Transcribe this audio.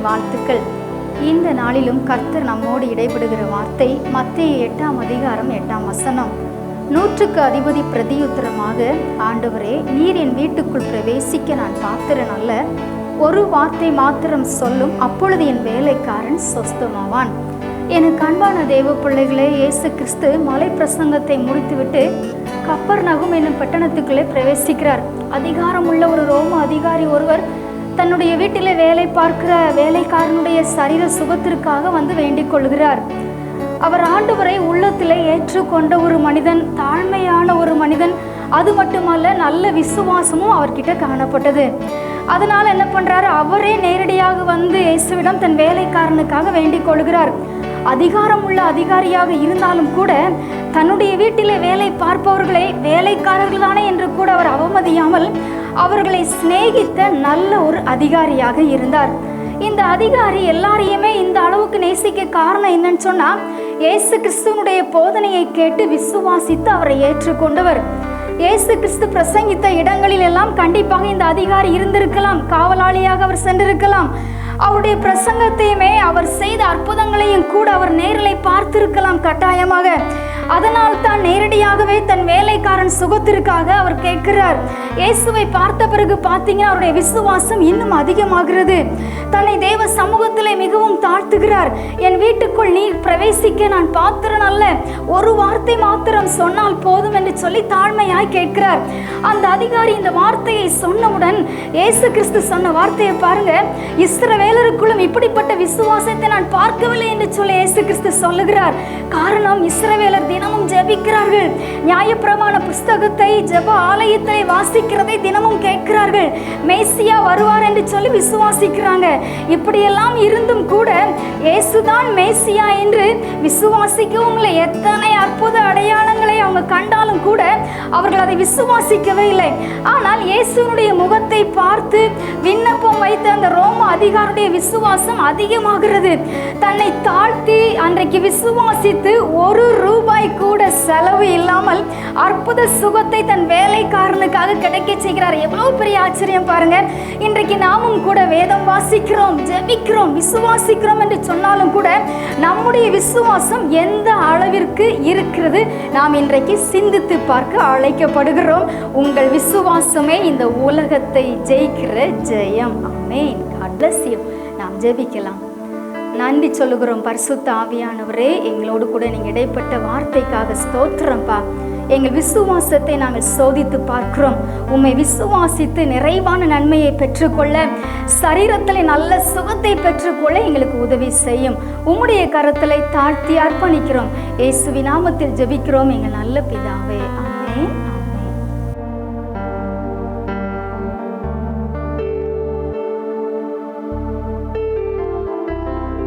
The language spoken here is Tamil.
வாழ்த்துக்கள். இந்த நாளிலும் கர்த்தர் நம்மோடு இடைபடுகிற வார்த்தை மத்தேயு 8ஆம் அதிகாரம் 8ஆம் வசனம். 100க்கு அதிபதி பிரதியுத்தரமாக, ஆண்டவரே, நீர் என் வீட்டுக்குள் பிரவேசிக்க நான் பாத்திரன் அல்ல. ஒரு வார்த்தை மாத்திரம் சொல்லும், அப்பொழுது என் வேலைக்காரன் சொஸ்தமாவான். எனக்கு அன்பான தேவ பிள்ளைகளே, இயேசு கிறிஸ்து மலை பிரசங்கத்தை முடித்துவிட்டு கப்பர்நகும் என்னும் பட்டணத்துக்குள்ளே பிரவேசிக்கிறார். அதிகாரம் உள்ள ஒரு ரோம அதிகாரி ஒருவர் தன்னுடைய வீட்டிலே வேலை பார்க்கிற வேலைக்காரனுடைய சரீர சுகத்திற்காக வந்து வேண்டிக் கொள்கிறார். அவர் ஆண்டவரை உள்ளத்திலே ஏற்றுக்கொண்ட ஒரு மனிதன், தாழ்மையான ஒரு மனிதன். அது மட்டுமல்ல, நல்ல விசுவாசமும் அவர்கிட்ட காணப்பட்டது. அதனால் என்ன பண்ணுறாரு, அவரே நேரடியாக வந்து இயேசுவிடம் தன் வேலைக்காரனுக்காக வேண்டிக் கொள்கிறார். அதிகாரம் உள்ள அதிகாரியாக இருந்தாலும் கூட தன்னுடைய வீட்டிலே வேலை பார்ப்பவர்களை வேலைக்காரர்கள் தானே என்று கூட அவர் அவமதியாமல் அவர்களை சிநேகித்த நல்ல ஒரு அதிகாரியாக இருந்தார். இந்த அதிகாரி எல்லாரையுமே இந்த அளவுக்கு நேசிக்க காரணம் என்னன்னு சொன்னால், இயேசு கிறிஸ்துவனுடைய போதனையை கேட்டு விசுவாசித்து அவரை ஏற்றுக்கொண்டவர். இயேசு கிறிஸ்து பிரசங்கித்த இடங்களில் எல்லாம் கண்டிப்பாக இந்த அதிகாரி இருந்திருக்கலாம், காவலாளியாக அவர் சென்றிருக்கலாம். அவருடைய பிரசங்கத்தையுமே அவர் செய்த அற்புதங்களையும் கூட அவர் நேரில் பார்த்திருக்கலாம் கட்டாயமாக. அதனால் தான் நேரடியாகவே தன் வேலைக்காரன் சுகத்திற்காக அவர் கேட்கிறார். இயேசுவை பார்த்த பிறகு பார்த்தீங்கன்னா அவருடைய விசுவாசம் இன்னும் அதிகமாகிறது. தன்னை தேவ சமூகத்திலே மிகவும் தாழ்த்துகிறார். என் வீட்டுக்குள் நீர் பிரவேசிக்க நான் பாத்திரன் அல்ல, ஒரு வார்த்தை மாத்திரம் சொன்னால் போதும் என்று சொல்லி தாழ்மையாய் கேட்கிறார். அந்த அதிகாரி இந்த வார்த்தையை சொன்னவுடன் இயேசு கிறிஸ்து சொன்ன வார்த்தையை பாருங்க, இஸ்ரவேலருக்குள்ளும் இப்படிப்பட்ட விசுவாசத்தை நான் பார்க்கவில்லை என்று சொல்லி இயேசு கிறிஸ்து சொல்லுகிறார். காரணம், இஸ்ரவேலர் தினமும் ஜெபிக்கிறார்கள். நியாயப்பிரமாண புஸ்தகத்தை ஜெப ஆலயத்தை வாசிக்கிறதை தினமும் கேட்கிறார்கள். மேசியா வருவார் என்று சொல்லி விசுவாசிக்கிறாங்க. இப்படியெல்லாம் இருந்தும் கூட இயேசுதான் மேசியா என்று விசுவாசிக்கவும் இல்லை. எத்தனை அற்புத அடையாளங்களை அவங்க கண்டாலும் கூட அவர்கள் அதை விசுவாசிக்கவே இல்லை. ஆனால் இயேசுனுடைய முகத்தை பார்த்து விண்ணப்பம் வைத்த அந்த ரோம அதிகாரியுடைய விசுவாசம் அதிகமாகிறது. தன்னை தாழ்த்தி அன்றைக்கு விசுவாசித்து ₹1 கூட செலவு இல்லாமல் அற்புத சுகத்தை தன் வேலைக்காரனுக்காக கிடைக்க செய்கிறார். எவ்வளவு பெரிய ஆச்சரியம் பாருங்க. இன்றைக்கு நாமும் கூட வேதம் வாசிக்கிறோம், ஜெபிக்கிறோம், விசுவாசிக்கிறோம் என்று சொன்னாலும் கூட நம்முடைய விசுவாசம் எந்த அளவிற்கு இருக்கிறது நாம் இன்றைக்கு சிந்தித்து பார்க்க அழைக்கப்படுகிறோம். உங்கள் விசுவாசமே இந்த உலகத்தை ஜெயிக்கிற ஜெயம். ஆமென். God bless you. நாம் ஜெபிக்கலாம். நன்றி சொல்லுகிறோம் பரிசுத்த ஆவியானவரே, எங்களோடு கூட நீங்கள் இடைப்பட்ட வார்த்தைக்காக ஸ்தோத்திரம்பா. எங்கள் விசுவாசத்தை நாங்கள் சோதித்து பார்க்கிறோம். உம்மை விசுவாசித்து நிறைவான நன்மையை பெற்றுக்கொள்ள, சரீரத்தில் நல்ல சுகத்தை பெற்றுக்கொள்ள எங்களுக்கு உதவி செய்யும். உம்முடைய கரத்திலே தாழ்த்தி அர்ப்பணிக்கிறோம். இயேசுவின் நாமத்தில் ஜெபிக்கிறோம் எங்கள் நல்ல பிதாவே. ஆமென்.